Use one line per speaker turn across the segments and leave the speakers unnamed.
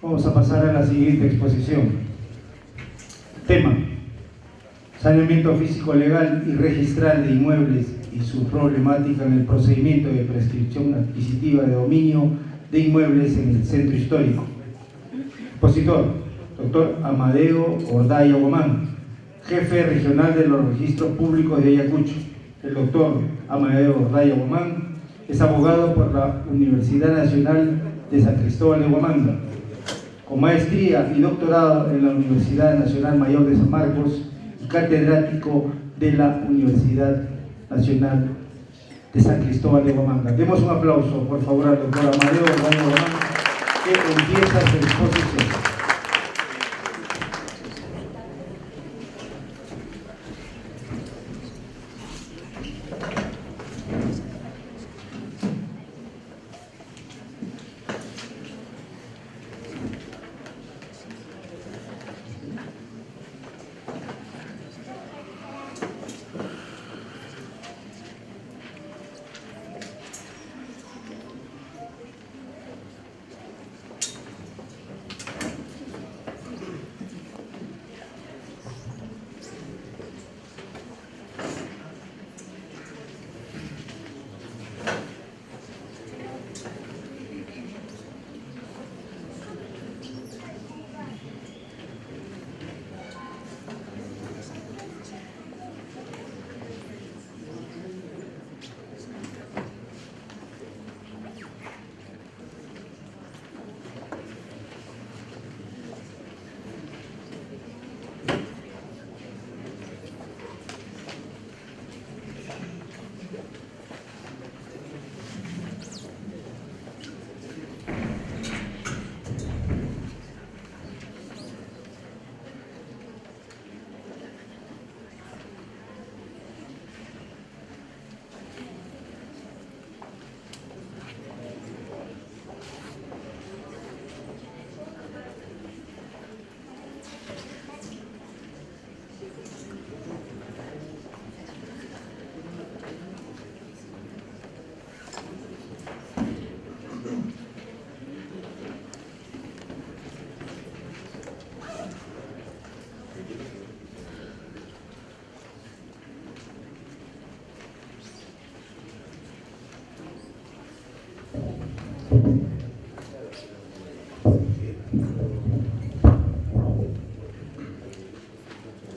Vamos a pasar a la siguiente exposición. Tema: saneamiento físico legal y registral de inmuebles y su problemática en el procedimiento de prescripción adquisitiva de dominio de inmuebles en el centro histórico. Expositor: doctor Amadeo Ordaya Guamán, jefe regional de los registros públicos de Ayacucho. El doctor Amadeo Ordaya Guamán es abogado por la Universidad Nacional de San Cristóbal de Huamanga, con maestría y doctorado en la Universidad Nacional Mayor de San Marcos y catedrático de la Universidad Nacional de San Cristóbal de Huamanga. Demos un aplauso, por favor, al doctor Amadeo Ordaya Guamán, que empieza su exposición.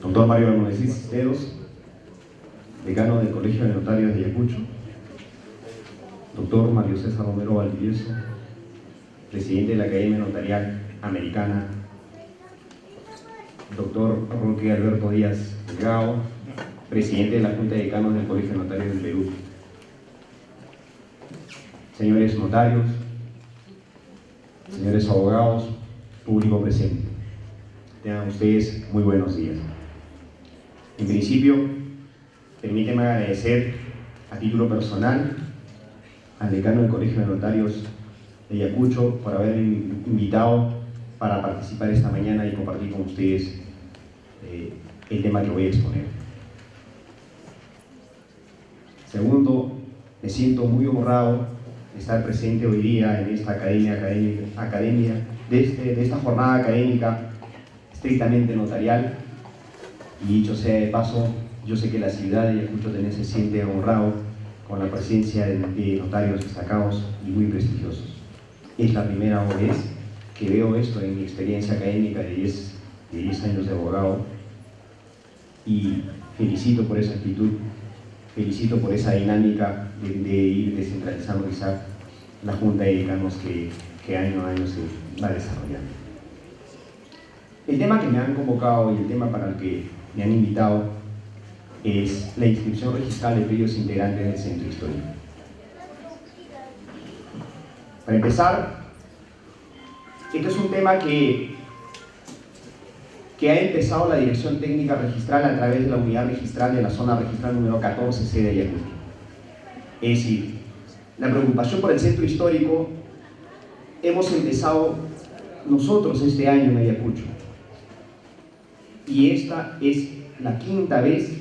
Doctor Mario Bermúdez Cisneros, decano del Colegio de Notarios de Ayacucho. Doctor Mario César Romero Valdivieso, presidente de la Academia Notarial Americana. Doctor Roque Alberto Díaz Delgado, presidente de la Junta de Decanos del Colegio de Notarios del Perú. Señores notarios, señores abogados, público presente, tengan ustedes muy buenos días. En principio, permíteme agradecer a título personal al decano del Colegio de Notarios de Ayacucho por haberme invitado para participar esta mañana y compartir con ustedes el tema que voy a exponer. Segundo, me siento muy honrado de estar presente hoy día en esta academia de esta jornada académica estrictamente notarial. Y dicho sea de paso, yo sé que la ciudad de Ayacucho también se siente honrado con la presencia de notarios destacados y muy prestigiosos. Es la primera vez que veo esto en mi experiencia académica de 10 años de abogado, y felicito por esa actitud, felicito por esa dinámica de ir descentralizando quizá la Junta de Decanos que año a año se va desarrollando. El tema que me han convocado y el tema para el que me han invitado es la inscripción registral de predios integrantes del centro histórico. Para empezar, este es un tema que ha empezado la Dirección Técnica Registral a través de la unidad registral de la zona registral número 14C de Ayacucho. Es decir, la preocupación por el centro histórico hemos empezado nosotros este año en Ayacucho. Y esta es la quinta vez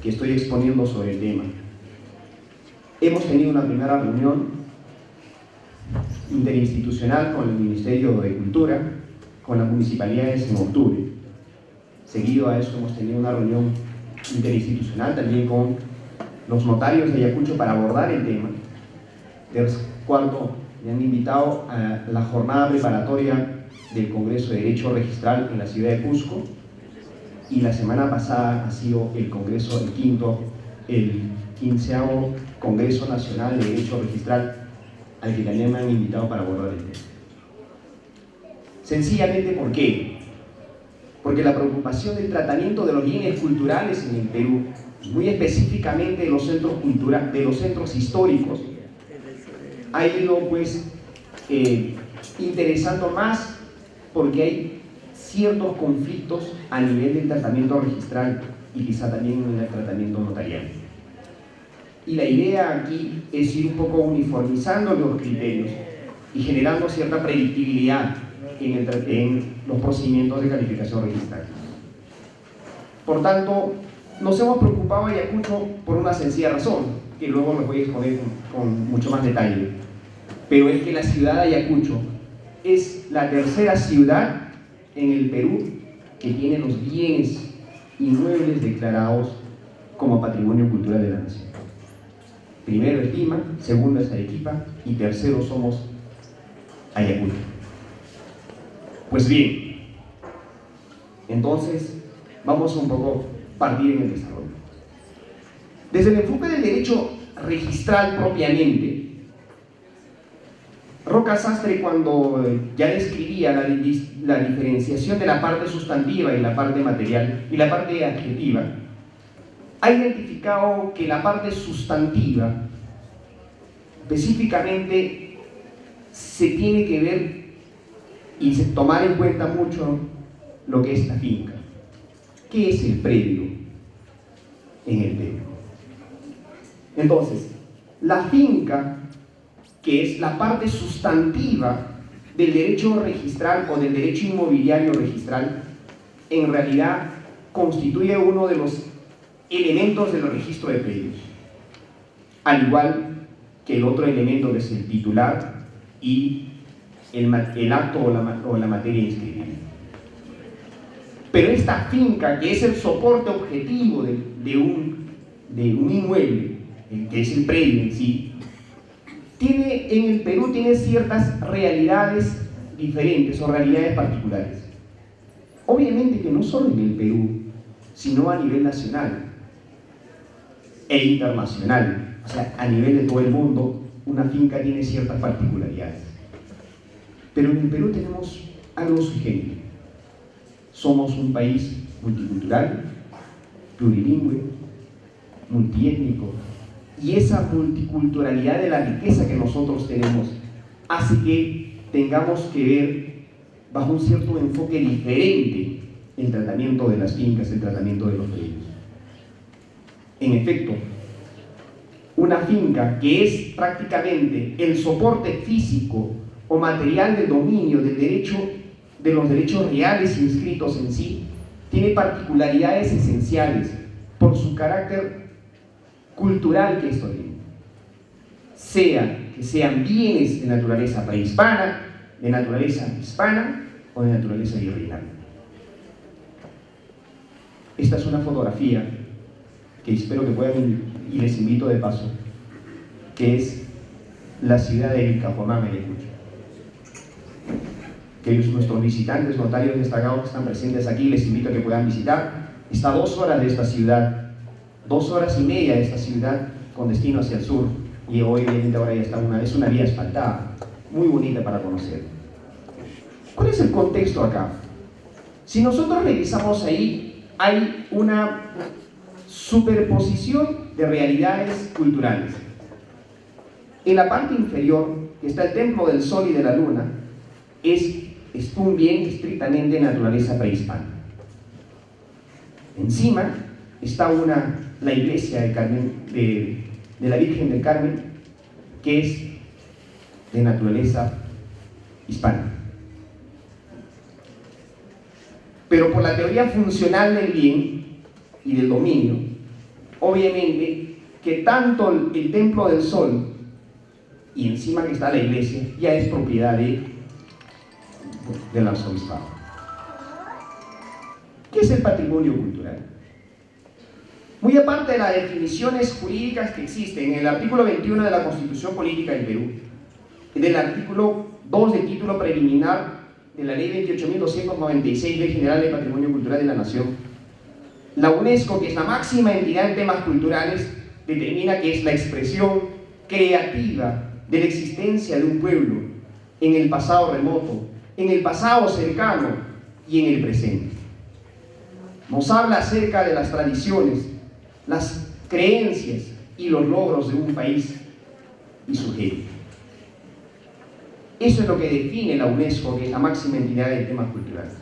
que estoy exponiendo sobre el tema. Hemos tenido una primera reunión interinstitucional con el Ministerio de Cultura, con las municipalidades en octubre. Seguido a eso hemos tenido una reunión interinstitucional también con los notarios de Ayacucho para abordar el tema. Cuarto, me han invitado a la jornada preparatoria del Congreso de Derecho Registral en la ciudad de Cusco, y la semana pasada ha sido el Congreso, el 15º Congreso Nacional de Derecho Registral, al que también me han invitado para abordar el tema. Sencillamente, ¿por qué? Porque la preocupación del tratamiento de los bienes culturales en el Perú, muy específicamente de los centros culturales, de los centros históricos, ha ido pues interesando más, porque hay ciertos conflictos a nivel del tratamiento registral y quizá también en el tratamiento notarial. Y la idea aquí es ir un poco uniformizando los criterios y generando cierta predictibilidad en los procedimientos de calificación registral. Por tanto, nos hemos preocupado en Ayacucho por una sencilla razón, que luego les voy a exponer con mucho más detalle, pero es que la ciudad de Ayacucho es la tercera ciudad en el Perú que tiene los bienes inmuebles declarados como patrimonio cultural de la nación. Primero es Lima, segundo es Arequipa y tercero somos Ayacucho. Pues bien, entonces vamos un poco a partir en el desarrollo. Desde el enfoque del derecho registral propiamente, Roca Sastre, cuando ya describía la diferenciación de la parte sustantiva y la parte material y la parte adjetiva, ha identificado que la parte sustantiva específicamente se tiene que ver y tomar en cuenta mucho lo que es la finca. ¿Qué es el predio en el Perú? Entonces, la finca, que es la parte sustantiva del derecho registral o del derecho inmobiliario registral, en realidad constituye uno de los elementos del registro de predios, al igual que el otro elemento que es el titular y el acto o la materia inscrita. Pero esta finca, que es el soporte objetivo de un inmueble, que es el predio en sí, en el Perú tiene ciertas realidades diferentes o realidades particulares. Obviamente que no solo en el Perú, sino a nivel nacional e internacional, o sea, a nivel de todo el mundo, una finca tiene ciertas particularidades. Pero en el Perú tenemos algo sui generis. Somos un país multicultural, plurilingüe, multiétnico, y esa multiculturalidad de la riqueza que nosotros tenemos hace que tengamos que ver bajo un cierto enfoque diferente el tratamiento de las fincas, el tratamiento de los predios. En efecto, una finca que es prácticamente el soporte físico o material del dominio del derecho, de los derechos reales inscritos en sí, tiene particularidades esenciales por su carácter cultural que esto tiene. Que sean bienes de naturaleza prehispana, de naturaleza hispana o de naturaleza virreinal. Esta es una fotografía que espero que puedan, y les invito de paso, que es la ciudad de Vilcapomán, Ayacucho. Que nuestros visitantes, notarios destacados que están presentes aquí, les invito a que puedan visitar. Está a 2 horas de esta ciudad, 2 horas y media de esta ciudad con destino hacia el sur, y obviamente ahora ya es una vía asfaltada, muy bonita para conocer. ¿Cuál es el contexto acá? Si nosotros revisamos ahí, hay una superposición de realidades culturales. En la parte inferior, que está el Templo del Sol y de la Luna, es un bien estrictamente de naturaleza prehispana. Encima está la iglesia de la Virgen del Carmen, que es de naturaleza hispana. Pero por la teoría funcional del bien y del dominio, obviamente que tanto el Templo del Sol y encima que está la iglesia, ya es propiedad del arzobispado. ¿Qué es el patrimonio cultural? Muy aparte de las definiciones jurídicas que existen en el artículo 21 de la Constitución Política del Perú, del artículo 2 del título preliminar de la Ley 28.296, Ley General de Patrimonio Cultural de la Nación, la UNESCO, que es la máxima entidad en temas culturales, determina que es la expresión creativa de la existencia de un pueblo en el pasado remoto, en el pasado cercano y en el presente. Nos habla acerca de las tradiciones, las creencias y los logros de un país y su gente. Eso es lo que define la UNESCO, que es la máxima entidad en temas culturales.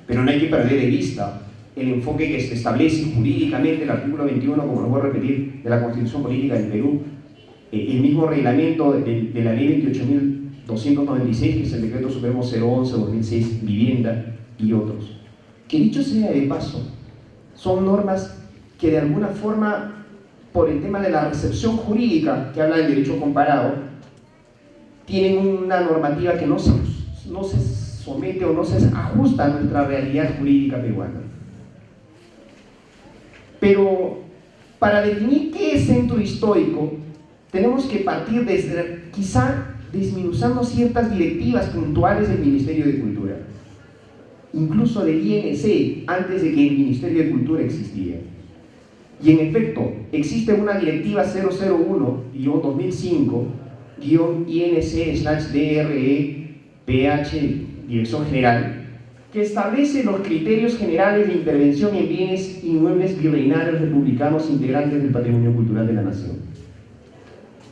Pero no hay que perder de vista el enfoque que se establece jurídicamente el artículo 21, como lo voy a repetir, de la Constitución Política del Perú, el mismo reglamento de la Ley 28.296, que es el Decreto Supremo 011-2006, Vivienda, y otros. Que dicho sea de paso, son normas que de alguna forma, por el tema de la recepción jurídica, que habla del derecho comparado, tienen una normativa que no se somete o no se ajusta a nuestra realidad jurídica peruana. Pero para definir qué es centro histórico, tenemos que partir desde, quizá desmenuzando ciertas directivas puntuales del Ministerio de Cultura, incluso del INC, antes de que el Ministerio de Cultura existía. Y en efecto, existe una directiva 001-2005-INC/DRE-PH, Dirección General, que establece los criterios generales de intervención en bienes inmuebles virreinales republicanos integrantes del patrimonio cultural de la nación.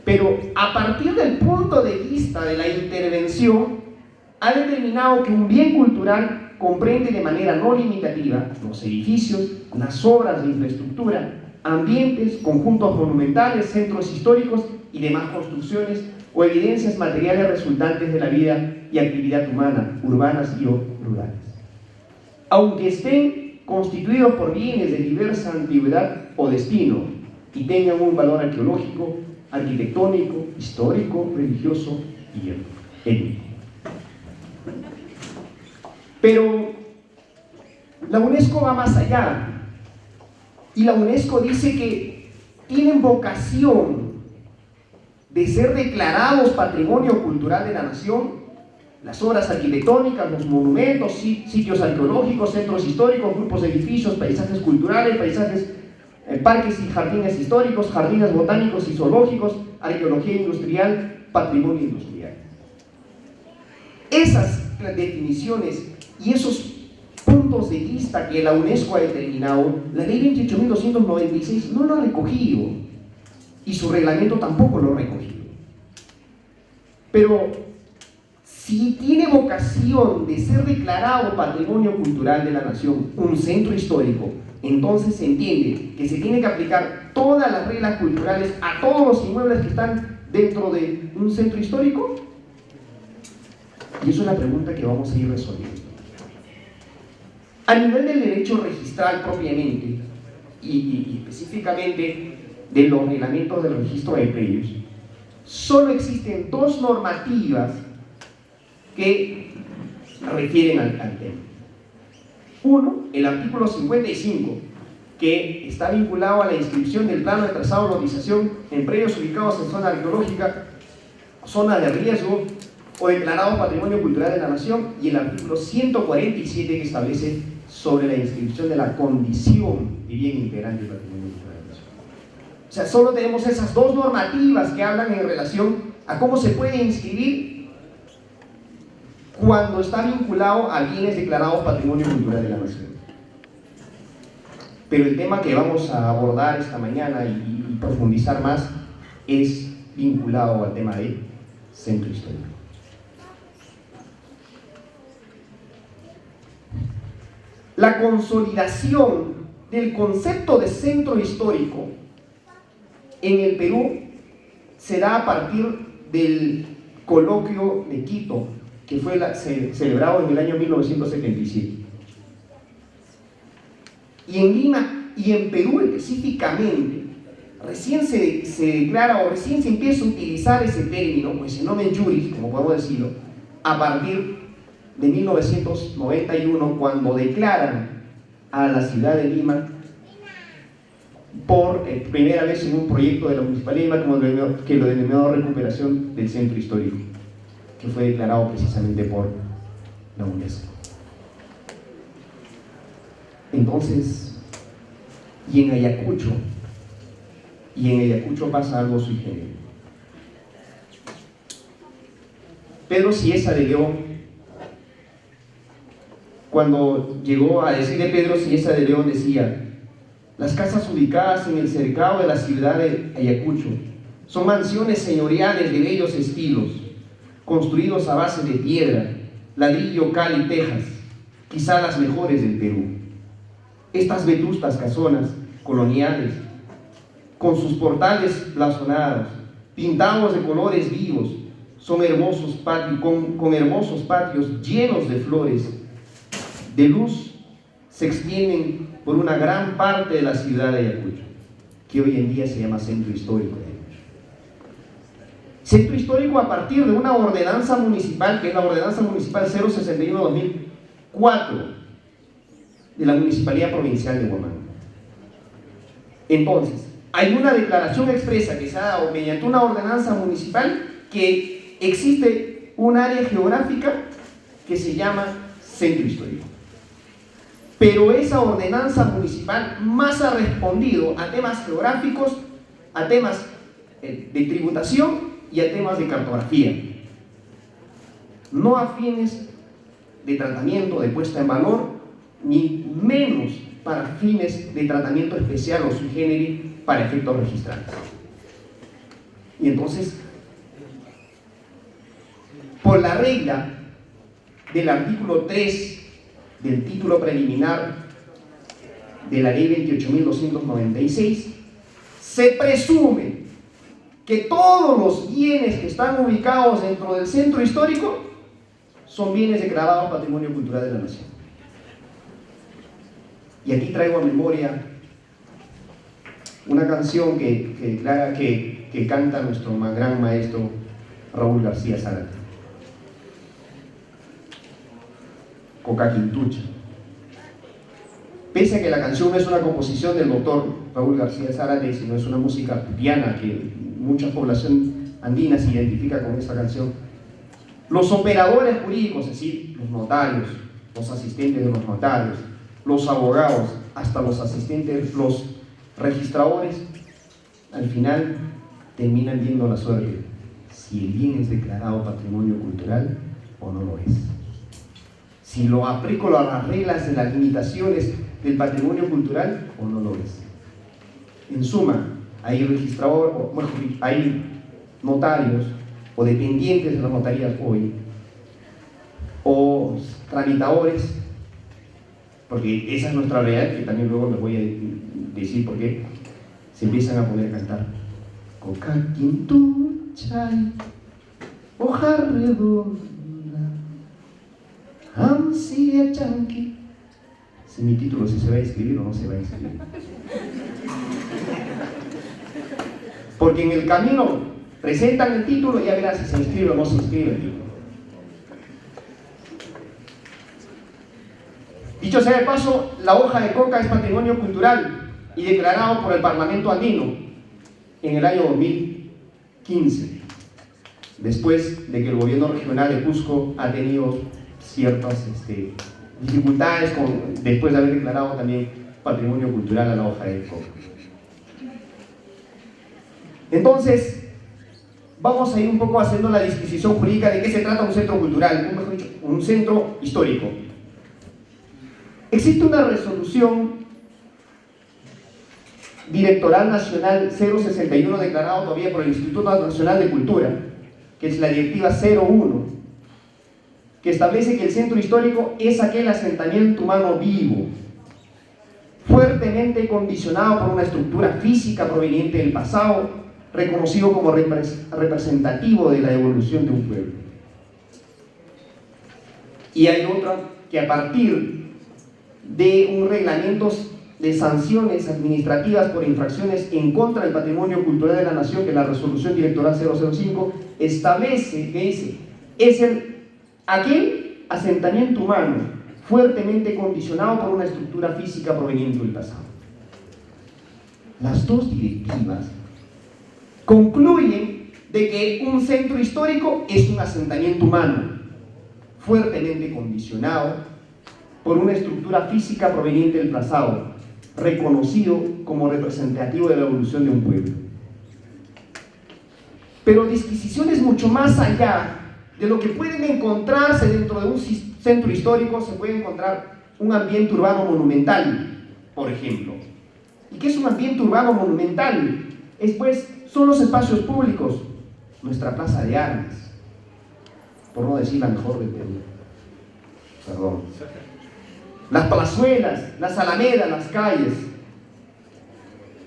Pero a partir del punto de vista de la intervención, ha determinado que un bien cultural comprende de manera no limitativa los edificios, las obras de infraestructura, ambientes, conjuntos monumentales, centros históricos y demás construcciones o evidencias materiales resultantes de la vida y actividad humana, urbanas y o rurales, aunque estén constituidos por bienes de diversa antigüedad o destino y tengan un valor arqueológico, arquitectónico, histórico, religioso y étnico. Pero la UNESCO va más allá, y la UNESCO dice que tienen vocación de ser declarados patrimonio cultural de la nación las obras arquitectónicas, los monumentos, sitios arqueológicos, centros históricos, grupos de edificios, paisajes culturales, parques y jardines históricos, jardines botánicos y zoológicos, arqueología industrial, patrimonio industrial. Esas definiciones y esos puntos de vista que la UNESCO ha determinado, la Ley 28.296 no lo ha recogido y su reglamento tampoco lo ha recogido. Pero si tiene vocación de ser declarado patrimonio cultural de la nación, un centro histórico, entonces se entiende que se tiene que aplicar todas las reglas culturales a todos los inmuebles que están dentro de un centro histórico. Y eso es la pregunta que vamos a ir resolviendo. A nivel del derecho registral propiamente, y específicamente de los reglamentos del registro de predios, solo existen dos normativas que refieren al tema. Uno, el artículo 55, que está vinculado a la inscripción del plano de trazado de lotización en predios ubicados en zona arqueológica, zona de riesgo o declarado patrimonio cultural de la nación, y el artículo 147 que establece sobre la inscripción de la condición de bien integrante del patrimonio cultural de la nación. O sea, solo tenemos esas dos normativas que hablan en relación a cómo se puede inscribir cuando está vinculado a bienes declarados patrimonio cultural de la nación. Pero el tema que vamos a abordar esta mañana y profundizar más es vinculado al tema de centro histórico. La consolidación del concepto de centro histórico en el Perú se da a partir del coloquio de Quito, que fue celebrado en el año 1977. Y en Lima y en Perú específicamente, recién se declara o recién se empieza a utilizar ese término, pues ese nomen juris, como podemos decirlo, a partir de 1991, cuando declaran a la ciudad de Lima por primera vez en un proyecto de la Municipalidad de Lima que lo denominó recuperación del centro histórico, que fue declarado precisamente por la UNESCO. Entonces, y en Ayacucho pasa algo sui generis. Pedro Cieza de León, cuando llegó a decir de Pedro Cieza de León, decía: las casas ubicadas en el cercado de la ciudad de Ayacucho son mansiones señoriales de bellos estilos, construidos a base de piedra, ladrillo, cal y tejas, quizá las mejores del Perú. Estas vetustas casonas coloniales, con sus portales blasonados, pintados de colores vivos, son hermosos patios, con hermosos patios llenos de flores, de luz, se extienden por una gran parte de la ciudad de Ayacucho, que hoy en día se llama Centro Histórico de Ayacucho. Centro Histórico a partir de una ordenanza municipal, que es la Ordenanza Municipal 061-2004, de la Municipalidad Provincial de Huamanga. Entonces, hay una declaración expresa que se ha dado mediante una ordenanza municipal que existe un área geográfica que se llama Centro Histórico. Pero esa ordenanza municipal más ha respondido a temas geográficos, a temas de tributación y a temas de cartografía, no a fines de tratamiento, de puesta en valor, ni menos para fines de tratamiento especial o sui generis para efectos registrales. Y entonces, por la regla del artículo 3 del título preliminar de la ley 28.296, se presume que todos los bienes que están ubicados dentro del centro histórico son bienes declarados Patrimonio Cultural de la Nación. Y aquí traigo a memoria una canción que canta nuestro gran maestro Raúl García Zárate, Coca Quintucha. Pese a que la canción no es una composición del doctor Raúl García Zárate, sino es una música piana que mucha población andina se identifica con esta canción, los operadores jurídicos, es decir, los notarios, los asistentes de los notarios, los abogados, hasta los asistentes, los registradores, al final terminan viendo la suerte si el bien es declarado patrimonio cultural o no lo es. Si lo aplico a las reglas de las limitaciones del patrimonio cultural o no lo es. En suma, hay registrador, bueno, hay notarios o dependientes de las notarías hoy, o tramitadores, porque esa es nuestra realidad, que también luego les voy a decir por qué, se empiezan a poner a cantar Coca Quintucha, hoja redonda, Amsia Chanqui. Ese es mi título, si se va a inscribir o no se va a inscribir. Porque en el camino presentan el título y ya verás si se inscribe o no se inscribe el título. Dicho sea de paso, la hoja de coca es patrimonio cultural y declarado por el Parlamento andino en el año 2015, después de que el gobierno regional de Cusco ha tenido ciertas dificultades después de haber declarado también patrimonio cultural a la hoja de coca. Entonces, vamos a ir un poco haciendo la disquisición jurídica de qué se trata un centro cultural, mejor dicho, un centro histórico. Existe una resolución directoral nacional 061 declarado todavía por el Instituto Nacional de Cultura, que es la directiva 01, que establece que el centro histórico es aquel asentamiento humano vivo, fuertemente condicionado por una estructura física proveniente del pasado, reconocido como representativo de la evolución de un pueblo. Y hay otra que a partir de un reglamento de sanciones administrativas por infracciones en contra del patrimonio cultural de la nación, que la resolución directoral 005 establece que es aquel asentamiento humano fuertemente condicionado por una estructura física proveniente del pasado. Las dos directivas concluyen de que un centro histórico es un asentamiento humano fuertemente condicionado por una estructura física proveniente del pasado, reconocido como representativo de la evolución de un pueblo. Pero disquisiciones mucho más allá de lo que pueden encontrarse dentro de un centro histórico. Se puede encontrar un ambiente urbano monumental, por ejemplo. ¿Y qué es un ambiente urbano monumental? Son los espacios públicos, nuestra plaza de armas, por no decir la mejor del Perú, perdón, las plazuelas, las alamedas, las calles,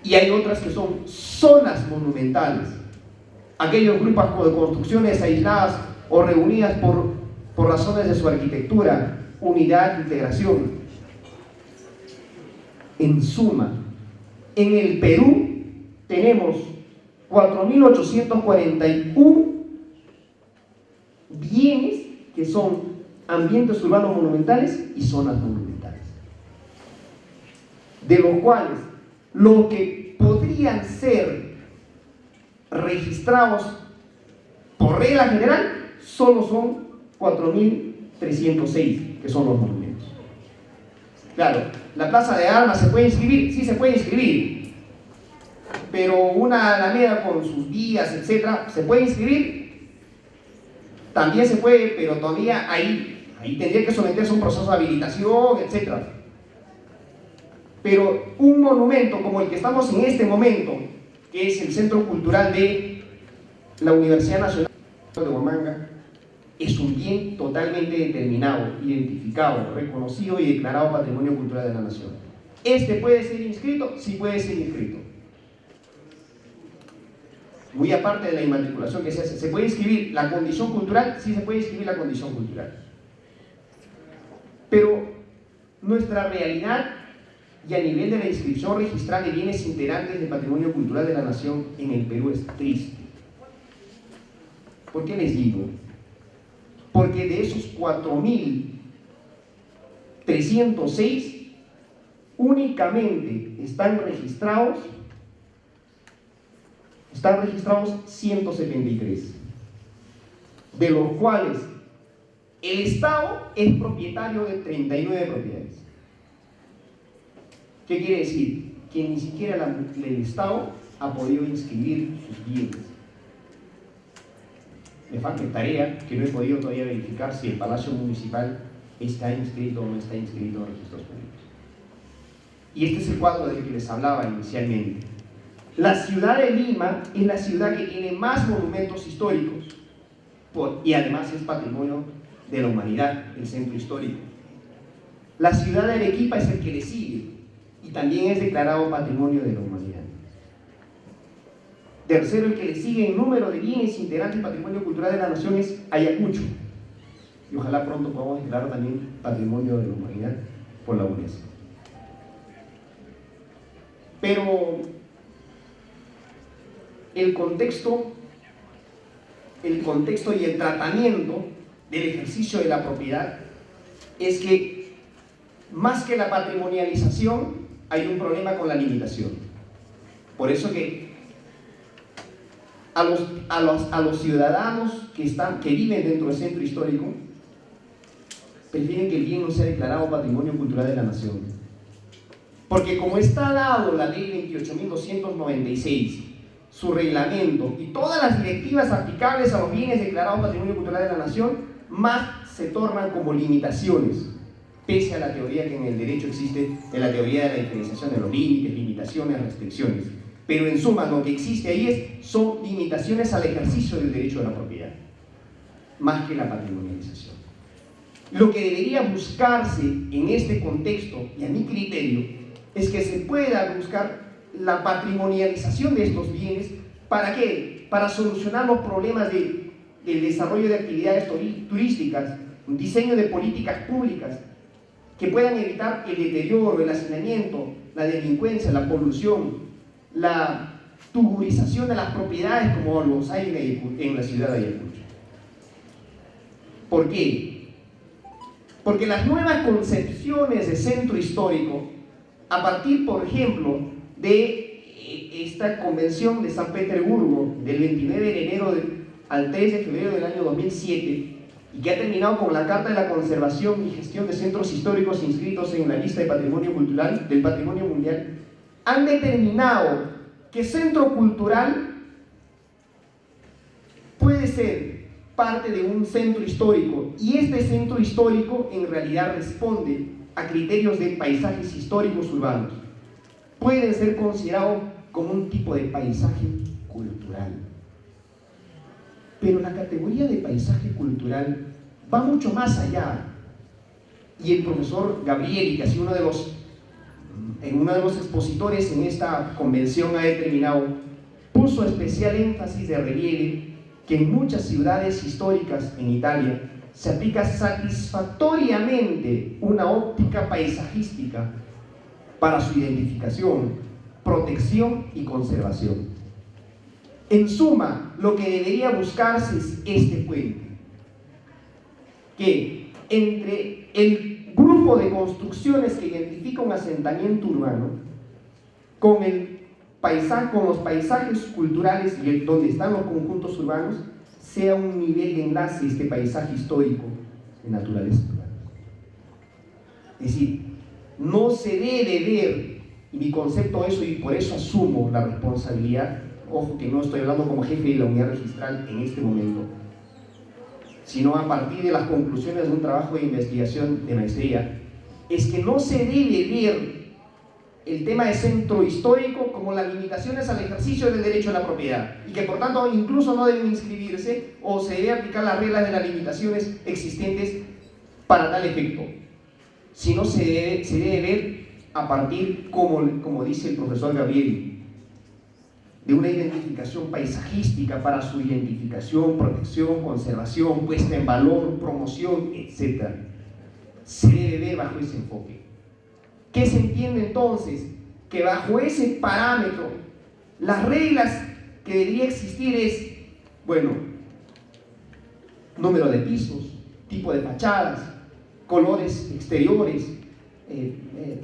y hay otras que son zonas monumentales, aquellos grupos de construcciones aisladas o reunidas por razones de su arquitectura, unidad, integración. En suma, en el Perú tenemos 4.841 bienes que son ambientes urbanos monumentales y zonas monumentales, de los cuales lo que podrían ser registrados por regla general solo son 4.306, que son los monumentos. Claro, la plaza de armas se puede inscribir, sí se puede inscribir, pero una alameda con sus vías, etcétera, ¿se puede inscribir? También se puede, pero todavía ahí tendría que someterse a un proceso de habilitación, etcétera. Pero un monumento como el que estamos en este momento, que es el Centro Cultural de la Universidad Nacional de Huamanga, es un bien totalmente determinado, identificado, reconocido y declarado Patrimonio Cultural de la Nación. ¿Este puede ser inscrito? Sí puede ser inscrito. Muy aparte de la inmatriculación que se hace, ¿se puede inscribir la condición cultural? Sí se puede inscribir la condición cultural. Pero nuestra realidad y a nivel de la inscripción registral de bienes integrantes del Patrimonio Cultural de la Nación en el Perú es triste. ¿Por qué les digo? Porque de esos 4.306 únicamente están registrados 173, de los cuales el Estado es propietario de 39 propiedades. ¿Qué quiere decir? Que ni siquiera el Estado ha podido inscribir sus bienes. Me falta tarea que no he podido todavía verificar si el Palacio Municipal está inscrito o no está inscrito en registros públicos. Y este es el cuadro del que les hablaba inicialmente. La ciudad de Lima es la ciudad que tiene más monumentos históricos y además es patrimonio de la humanidad, el centro histórico. La ciudad de Arequipa es el que le sigue y también es declarado patrimonio de la humanidad. Tercero, el que le sigue en número de bienes integrantes del patrimonio cultural de la nación es Ayacucho, y ojalá pronto podamos declarar también patrimonio de la humanidad por la UNESCO. Pero el contexto y el tratamiento del ejercicio de la propiedad es que, más que la patrimonialización, hay un problema con la limitación. Por eso que a los ciudadanos que viven dentro del centro histórico prefieren que el bien no sea declarado patrimonio cultural de la nación, porque como está dado la ley 28.296, su reglamento y todas las directivas aplicables a los bienes declarados patrimonio cultural de la nación, más se tornan como limitaciones, pese a la teoría que en el derecho existe, en la teoría de la diferenciación de los límites, limitaciones, restricciones. Pero en suma, lo que existe ahí son limitaciones al ejercicio del derecho de la propiedad, más que la patrimonialización. Lo que debería buscarse en este contexto, y a mi criterio, es que se pueda buscar la patrimonialización de estos bienes. ¿Para qué? Para solucionar los problemas del desarrollo de actividades turísticas, un diseño de políticas públicas que puedan evitar el deterioro, el hacinamiento, la delincuencia, la polución, la tuburización de las propiedades como los hay en la ciudad de Ayacucho. ¿Por qué? Porque las nuevas concepciones de centro histórico, a partir, por ejemplo, de esta convención de San Petersburgo del 29 de enero al 3 de febrero del año 2007, y que ha terminado con la Carta de la Conservación y Gestión de Centros Históricos inscritos en la lista de Patrimonio Cultural del Patrimonio Mundial, han determinado que centro cultural puede ser parte de un centro histórico, y este centro histórico en realidad responde a criterios de paisajes históricos urbanos. Pueden ser considerados como un tipo de paisaje cultural. Pero la categoría de paisaje cultural va mucho más allá. Y el profesor Gabrieli, que ha sido uno de los expositores en esta convención, ha determinado, puso especial énfasis de relieve que en muchas ciudades históricas en Italia se aplica satisfactoriamente una óptica paisajística para su identificación, protección y conservación. En suma, lo que debería buscarse es este puente, que entre el grupo de construcciones que identifica un asentamiento urbano con los paisajes culturales y donde están los conjuntos urbanos, sea un nivel de enlace este paisaje histórico de naturaleza urbana. Es decir, no se debe ver, y mi concepto es eso, y por eso asumo la responsabilidad. Ojo que no estoy hablando como jefe de la unidad registral en este momento, sino a partir de las conclusiones de un trabajo de investigación de maestría, es que no se debe ver el tema de centro histórico como las limitaciones al ejercicio del derecho a la propiedad, y que por tanto incluso no deben inscribirse o se debe aplicar las reglas de las limitaciones existentes para tal efecto, sino se debe ver a partir, como dice el profesor Gabrieli, de una identificación paisajística para su identificación, protección, conservación, puesta en valor, promoción, etc. Se debe ver bajo ese enfoque. ¿Qué se entiende entonces? Que bajo ese parámetro, las reglas que debería existir es, bueno, número de pisos, tipo de fachadas, colores exteriores,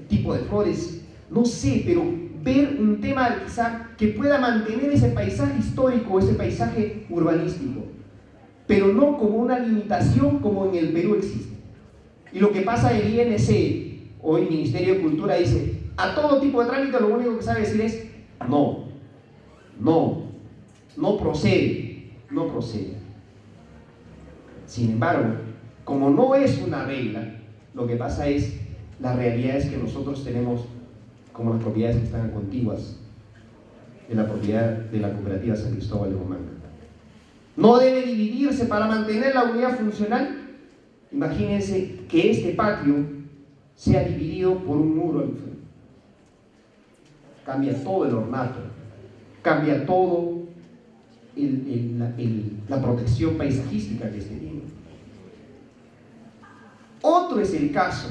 tipo de flores, no sé, pero ver un tema quizá que pueda mantener ese paisaje histórico, ese paisaje urbanístico, pero no como una limitación como en el Perú existe. Y lo que pasa en el INC o el Ministerio de Cultura dice, a todo tipo de trámite lo único que sabe decir es no procede. Sin embargo, como no es una regla, lo que pasa es, la realidad es que nosotros tenemos como las propiedades que están contiguas de la propiedad de la cooperativa San Cristóbal de Huamanga. No debe dividirse para mantener la unidad funcional. Imagínense que este patio sea dividido por un muro al frente. Cambia todo el ornato, cambia todo la protección paisajística que se tiene. Otro es el caso,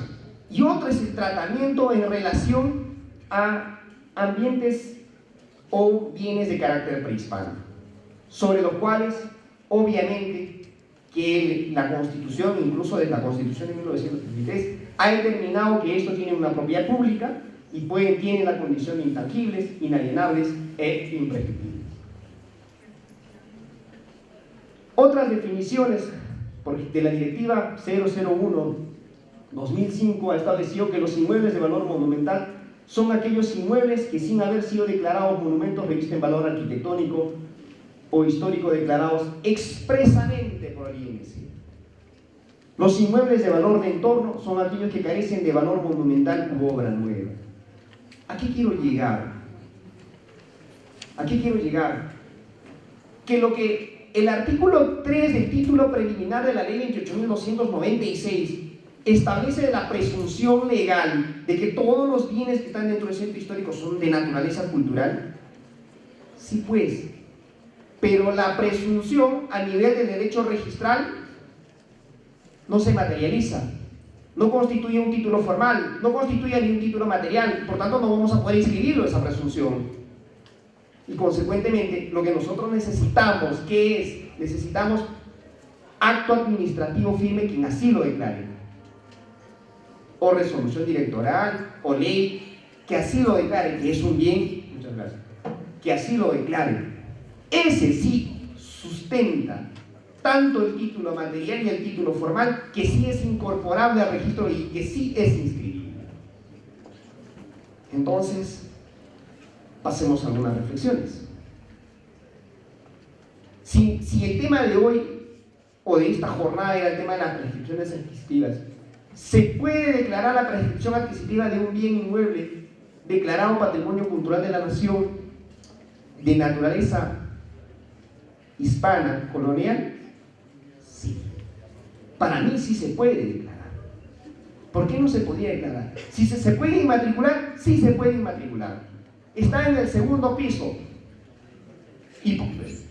y otro es el tratamiento en relación a ambientes o bienes de carácter prehispánico, sobre los cuales obviamente que la Constitución, incluso de la Constitución de 1933, ha determinado que esto tiene una propiedad pública y tiene la condición de intangibles, inalienables e imprescriptibles. Otras definiciones de la Directiva 001/2005 ha establecido que los inmuebles de valor monumental son aquellos inmuebles que, sin haber sido declarados monumentos, revisten valor arquitectónico o histórico declarados expresamente por el INC. Los inmuebles de valor de entorno son aquellos que carecen de valor monumental u obra nueva. ¿A qué quiero llegar? Que lo que el artículo 3 del título preliminar de la ley 28.296 establece la presunción legal de que todos los bienes que están dentro del centro histórico son de naturaleza cultural. Sí, pues, pero la presunción a nivel del derecho registral no se materializa. no constituye un título formal, no constituye ni un título material, por tanto no vamos a poder inscribirlo esa presunción. Y consecuentemente, lo que nosotros necesitamos, ¿qué es? Necesitamos acto administrativo firme quien así lo declare, o resolución directoral, o ley, que así lo declare, que es un bien, muchas gracias, que así lo declare. Ese sí sustenta tanto el título material y el título formal, que sí es incorporable al registro y que sí es inscribible. Entonces, pasemos a algunas reflexiones. Si el tema de hoy, o de esta jornada, era el tema de las prescripciones adquisitivas, ¿se puede declarar la prescripción adquisitiva de un bien inmueble declarado Patrimonio Cultural de la Nación de naturaleza hispana, colonial? Sí. Para mí sí se puede declarar. ¿Por qué no se podía declarar? Si se puede inmatricular, sí se puede inmatricular. Está en el segundo piso,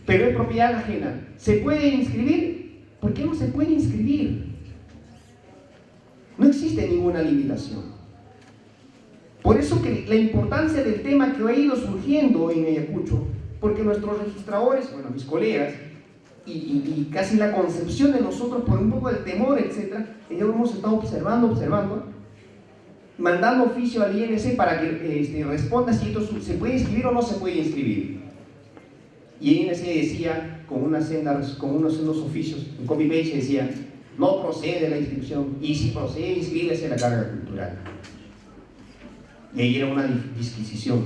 pero es propiedad ajena. ¿Se puede inscribir? ¿Por qué no se puede inscribir? No existe ninguna limitación. Por eso que la importancia del tema que ha ido surgiendo en Ayacucho, porque nuestros registradores, bueno, mis colegas, y casi la concepción de nosotros por un poco del temor, etc., ya lo hemos estado observando, mandando oficio al INC para que responda si esto se puede inscribir o no se puede inscribir. Y el INC decía, con unos sendos oficios, en copy-paste decía, no procede la inscripción, y si procede, inscríbese en la carga cultural. Y ahí era una disquisición.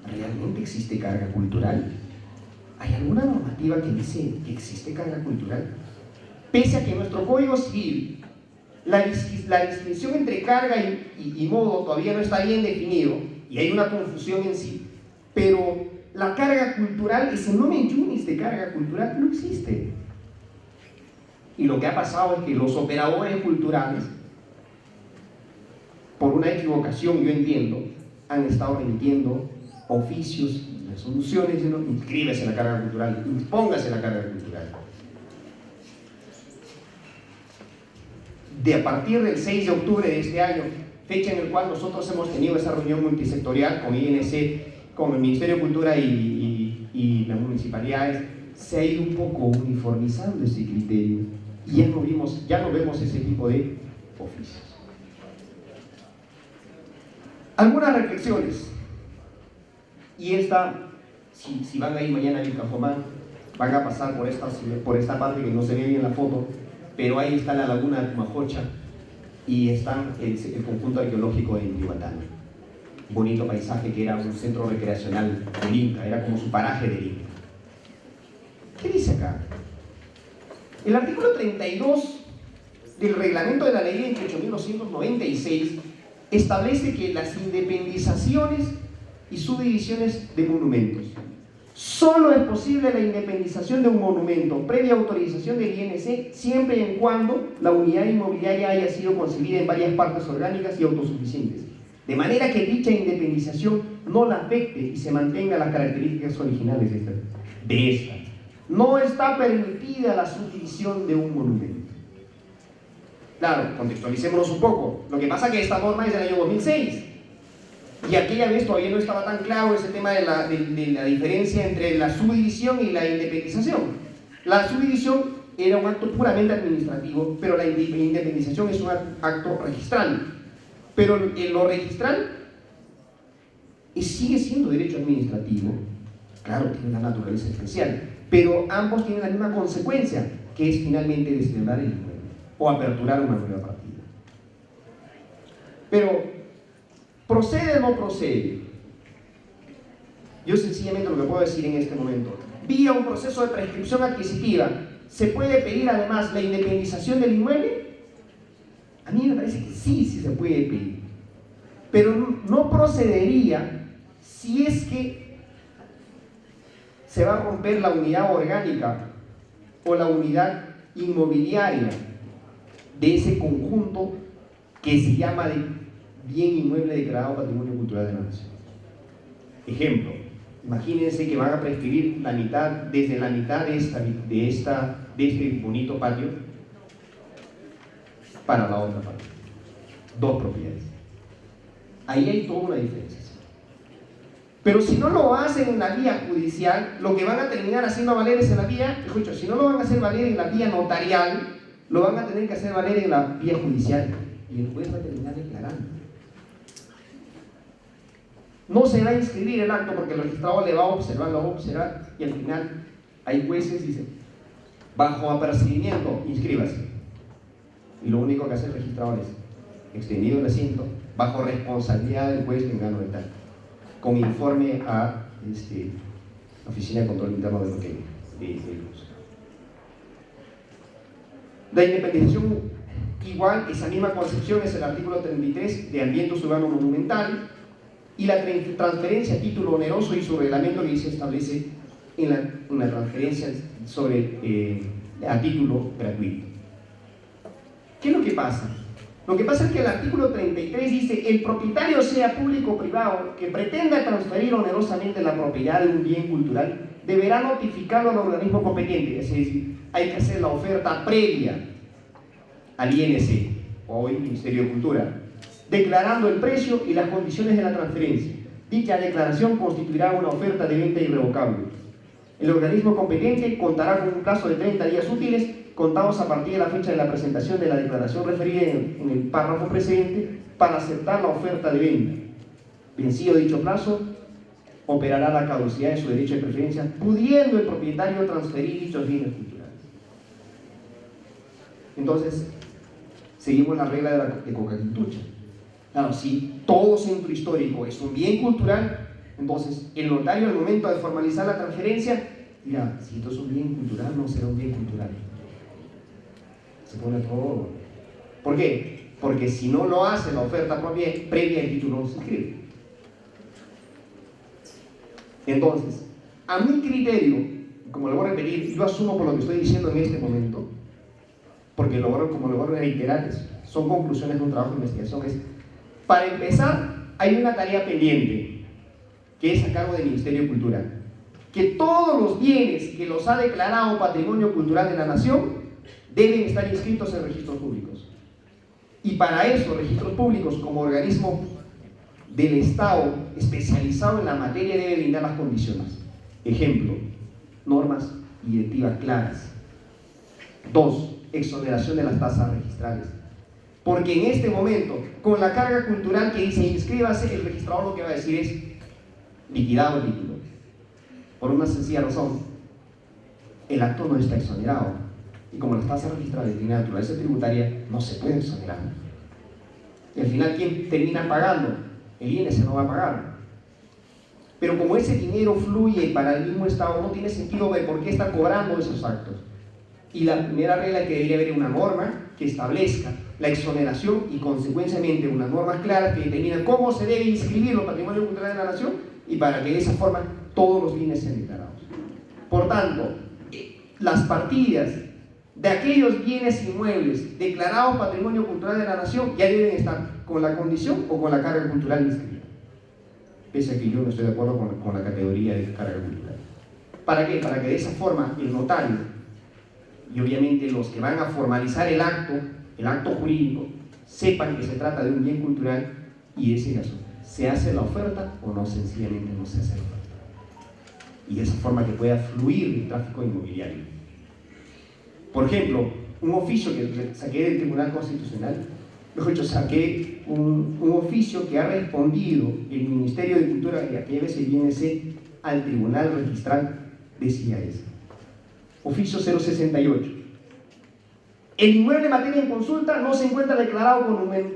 ¿Realmente existe carga cultural? ¿Hay alguna normativa que dice que existe carga cultural? Pese a que nuestro Código Civil, la distinción entre carga y modo todavía no está bien definido, y hay una confusión en sí, pero la carga cultural, ese nomen juris de carga cultural, no existe. Y lo que ha pasado es que los operadores culturales, por una equivocación, yo entiendo, han estado remitiendo oficios y resoluciones diciendo, inscríbase en la carga cultural, impóngase en la carga cultural. A partir del 6 de octubre de este año, fecha en la cual nosotros hemos tenido esa reunión multisectorial con INC, con el Ministerio de Cultura y las municipalidades, se ha ido un poco uniformizando ese criterio y ya no vemos ese tipo de oficios. Algunas reflexiones, y esta, si van a ir mañana a Vilcajomán, van a pasar por esta parte que no se ve bien en la foto, pero ahí está la laguna de Tumajocha y está el conjunto arqueológico de Intihuatana. Bonito paisaje que era un centro recreacional del Inca, era como su paraje del Inca. ¿Qué dice acá? El artículo 32 del reglamento de la ley 28.296 establece que las independizaciones y subdivisiones de monumentos. Solo es posible la independización de un monumento previa autorización del INC siempre y en cuando la unidad inmobiliaria haya sido concebida en varias partes orgánicas y autosuficientes, de manera que dicha independización no la afecte y se mantenga las características originales de esta. No está permitida la subdivisión de un monumento. Claro, contextualicémonos un poco. Lo que pasa es que esta norma es del año 2006 y aquella vez todavía no estaba tan claro ese tema de la diferencia entre la subdivisión y la independización. La subdivisión era un acto puramente administrativo, pero la independización es un acto registral. Pero lo registral sigue siendo derecho administrativo, claro, tiene una naturaleza especial, pero ambos tienen la misma consecuencia, que es finalmente desmembrar el inmueble o aperturar una nueva partida. Pero, ¿procede o no procede? Yo sencillamente lo que puedo decir en este momento, vía un proceso de prescripción adquisitiva, ¿se puede pedir además la independización del inmueble? A mí me parece que sí se puede pedir, pero no procedería si es que se va a romper la unidad orgánica o la unidad inmobiliaria de ese conjunto que se llama de bien inmueble declarado Patrimonio Cultural de la Nación. Ejemplo, imagínense que van a prescribir la mitad, desde la mitad de este bonito patio para la otra parte. 2 propiedades. Ahí hay toda una diferencia. Pero si no lo hacen en la vía judicial, lo que van a terminar haciendo valer es en la vía, escucha, si no lo van a hacer valer en la vía notarial, lo van a tener que hacer valer en la vía judicial. Y el juez va a terminar declarando. No se va a inscribir el acto porque el registrador le va a observar, lo va a observar, y al final hay jueces que dicen, bajo apercibimiento, inscríbase. Y lo único que hace el registrador es extendido el asiento, bajo responsabilidad del juez en gano de tal, con informe a la Oficina de Control Interno de Bloqueo de luz. La independización, igual, esa misma concepción es el artículo 33 de Ambiente Urbano Monumental, y la transferencia a título oneroso y su reglamento que se establece en la transferencia sobre a título gratuito. ¿Qué es lo que pasa? Lo que pasa es que el artículo 33 dice: el propietario, sea público o privado, que pretenda transferir onerosamente la propiedad de un bien cultural, deberá notificarlo al organismo competente. Es decir, hay que hacer la oferta previa al INC, o el Ministerio de Cultura, declarando el precio y las condiciones de la transferencia. Dicha declaración constituirá una oferta de venta irrevocable. El organismo competente contará con un plazo de 30 días útiles, contados a partir de la fecha de la presentación de la declaración referida en el párrafo precedente, para aceptar la oferta de venta. Vencido dicho plazo, operará la caducidad de su derecho de preferencia, pudiendo el propietario transferir dichos bienes culturales. Entonces, seguimos la regla de Coca-Quintucha. Claro, si todo centro histórico es un bien cultural, entonces el notario, al momento de formalizar la transferencia, dirá: si esto es un bien cultural, no será un bien cultural. Se pone todo. ¿Por qué? Porque si no lo hace la oferta previa, el título no se inscribe. Entonces, a mi criterio, como lo voy a repetir, yo asumo por lo que estoy diciendo en este momento, porque como lo voy a reiterar, son conclusiones de un trabajo de investigación. Para empezar, hay una tarea pendiente, que es a cargo del Ministerio de Cultura, que todos los bienes que los ha declarado Patrimonio Cultural de la Nación deben estar inscritos en registros públicos. Y para eso, registros públicos, como organismo del Estado especializado en la materia, debe brindar las condiciones. Ejemplo, normas y directivas claras. 2, exoneración de las tasas registrales. Porque en este momento, con la carga cultural que dice inscríbase, el registrador lo que va a decir es liquidado el título. Por una sencilla razón: el acto no está exonerado. Y como las tasas registrales tienen naturaleza tributaria, no se puede exonerar. Y al final, ¿quién termina pagando? El INC no va a pagar. Pero como ese dinero fluye para el mismo Estado, no tiene sentido ver por qué está cobrando esos actos. Y la primera regla es que debería haber una norma que establezca la exoneración y, consecuentemente, unas normas claras que determinan cómo se debe inscribir los patrimonios culturales de la nación, y para que de esa forma todos los bienes sean declarados. Por tanto, las partidas de aquellos bienes inmuebles declarados Patrimonio Cultural de la Nación ya deben estar con la condición o con la carga cultural inscrita, pese a que yo no estoy de acuerdo con la categoría de carga cultural. ¿Para qué? Para que de esa forma el notario y obviamente los que van a formalizar el acto jurídico, sepan que se trata de un bien cultural, y ese caso, ¿se hace la oferta o no? Sencillamente no se hace la oferta. Y de esa forma que pueda fluir el tráfico inmobiliario. Por ejemplo, un oficio que saqué del Tribunal Constitucional, mejor dicho, saqué un oficio que ha respondido el Ministerio de Cultura, y aquella vez el INC, al Tribunal Registral, decía eso. Oficio 068. El inmueble en materia en consulta no se encuentra declarado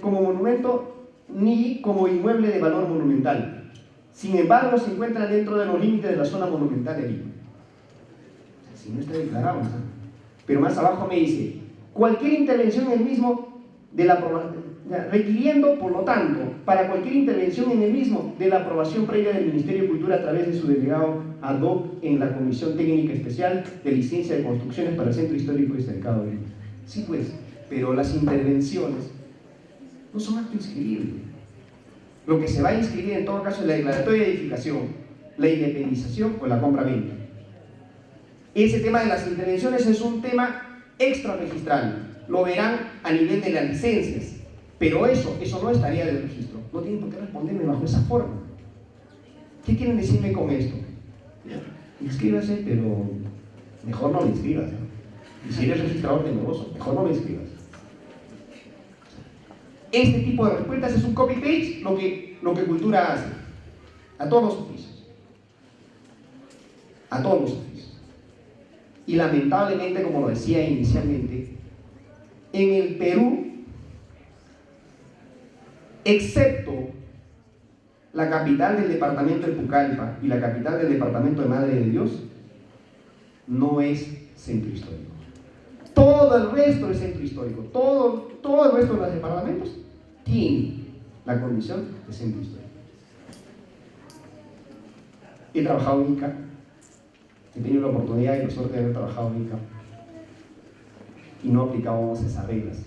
como monumento ni como inmueble de valor monumental. Sin embargo, se encuentra dentro de los límites de la zona monumental de Lima. O sea, si no está declarado, ¿no? Pero más abajo me dice: cualquier intervención en el mismo de la aprobación, requiriendo, por lo tanto, para cualquier intervención en el mismo de la aprobación previa del Ministerio de Cultura a través de su delegado ad hoc en la Comisión Técnica Especial de Licencia de Construcciones para el Centro Histórico y Cercado de Lima. Sí, pues, pero las intervenciones no son acto inscribible. Lo que se va a inscribir en todo caso es la declaratoria de edificación, la independización o la compra-venta. Ese tema de las intervenciones es un tema extrarregistral. Lo verán a nivel de las licencias. Pero eso no es tarea del registro. No tienen por qué responderme bajo esa forma. ¿Qué quieren decirme con esto? Inscríbase, pero mejor no lo inscribas, ¿no? Y si eres registrador de negocio, mejor no lo inscribas. Este tipo de respuestas es un copy-paste lo que Cultura hace. A todos los oficios. A todos los oficios. Y lamentablemente, como lo decía inicialmente, en el Perú, excepto la capital del departamento de Pucallpa y la capital del departamento de Madre de Dios, no es centro histórico. Todo el resto es centro histórico. Todo el resto de los departamentos tiene la condición de centro histórico. He trabajado en ICA, he tenido la oportunidad y la suerte de haber trabajado en ICA y no aplicábamos esas reglas.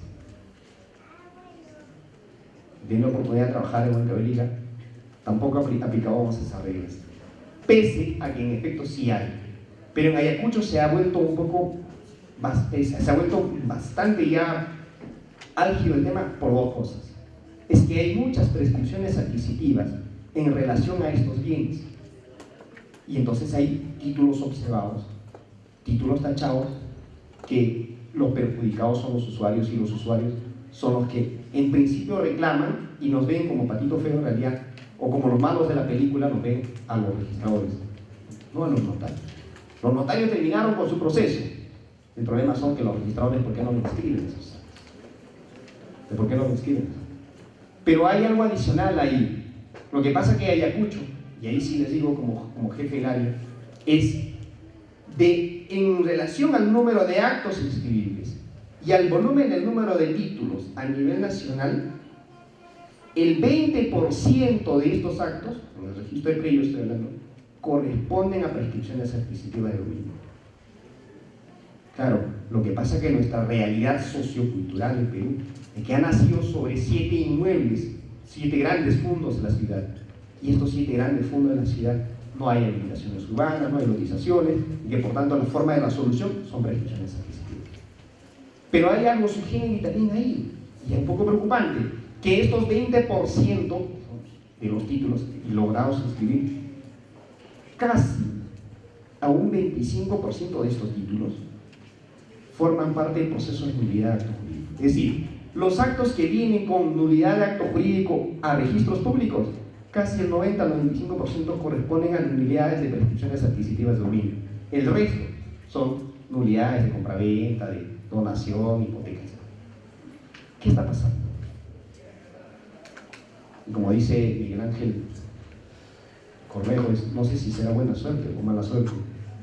He tenido la oportunidad de trabajar en Huancavelica, tampoco aplicábamos esas reglas, pese a que en efecto sí hay. Pero en Ayacucho se ha vuelto bastante ya álgido el tema por dos cosas. Es que hay muchas prescripciones adquisitivas en relación a estos bienes. Y entonces hay títulos observados, títulos tachados, que los perjudicados son los usuarios y los usuarios son los que en principio reclaman y nos ven como patito feo en realidad, o como los malos de la película nos ven a los registradores, no a los notarios. Los notarios terminaron con su proceso. El problema son que los registradores, ¿por qué no lo inscriben esos actos? ¿Por qué no lo inscriben? Pero hay algo adicional ahí. Lo que pasa es que Ayacucho, y ahí sí les digo como jefe del área, es en relación al número de actos inscribibles y al volumen del número de títulos a nivel nacional, el 20% de estos actos, en el registro de predios estoy hablando, corresponden a prescripciones adquisitivas de dominio. Claro, lo que pasa es que nuestra realidad sociocultural en Perú es que ha nacido sobre 7 inmuebles, 7 grandes fondos de la ciudad. Y estos 7 grandes fondos de la ciudad no hay habilitaciones urbanas, no hay lotizaciones, y que por tanto la forma de la solución son prescripciones adquisitivas. Pero hay algo sui generis también ahí, y es un poco preocupante, que estos 20% de los títulos logrados inscribir, casi a un 25% de estos títulos forman parte del proceso de nulidad de acto jurídico. Es decir, los actos que vienen con nulidad de acto jurídico a registros públicos, casi el 90 al 95% corresponden a nulidades de prescripciones adquisitivas de dominio. El resto son nulidades de compraventa, de donación, hipotecas. ¿Qué está pasando? Y como dice Miguel Ángel Cornejo, no sé si será buena suerte o mala suerte,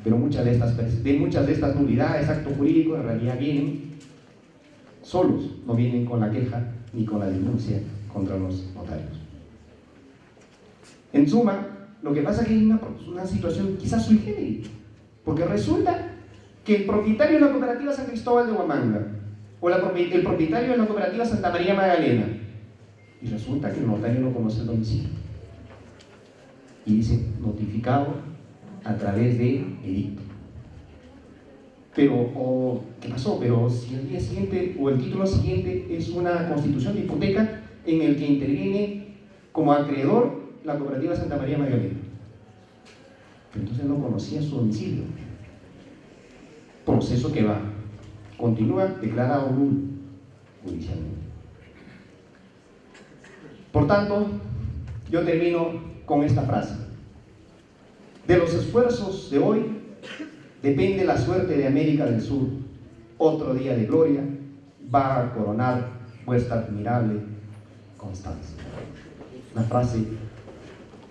pero muchas de estas nulidades, actos jurídicos, en realidad vienen solos, no vienen con la queja ni con la denuncia contra los notarios. En suma, lo que pasa es que hay una situación quizás sui generis, porque resulta que el propietario de la cooperativa San Cristóbal de Huamanga o el propietario de la cooperativa Santa María Magdalena, y resulta que el notario no conoce el domicilio y dice notificado a través de edicto. Pero, ¿qué pasó? Pero si el día siguiente o el título siguiente es una constitución de hipoteca en el que interviene como acreedor la cooperativa Santa María Magdalena, pero entonces no conocía su domicilio. Proceso que va, continúa declarado nulo judicialmente. Por tanto, yo termino con esta frase: de los esfuerzos de hoy depende la suerte de América del Sur. Otro día de gloria va a coronar vuestra admirable constancia. Una frase,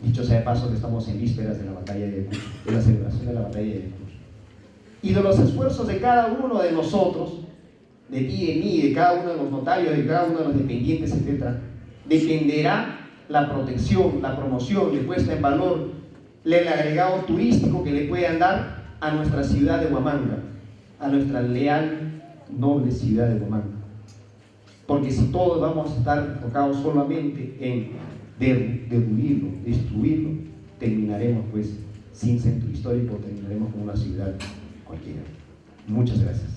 dicho sea de paso, que estamos en vísperas de la batalla de Ayacucho, de la celebración de la batalla de Ayacucho. Y de los esfuerzos de cada uno de nosotros, de ti, de mí, de cada uno de los notarios, de cada uno de los dependientes, etc., dependerá la protección, la promoción, la puesta en valor, el agregado turístico que le puedan dar a nuestra ciudad de Huamanga, a nuestra leal, noble ciudad de Huamanga. Porque si todos vamos a estar enfocados solamente en derruirlo, destruirlo, terminaremos pues sin centro histórico, terminaremos con una ciudad cualquiera. Muchas gracias.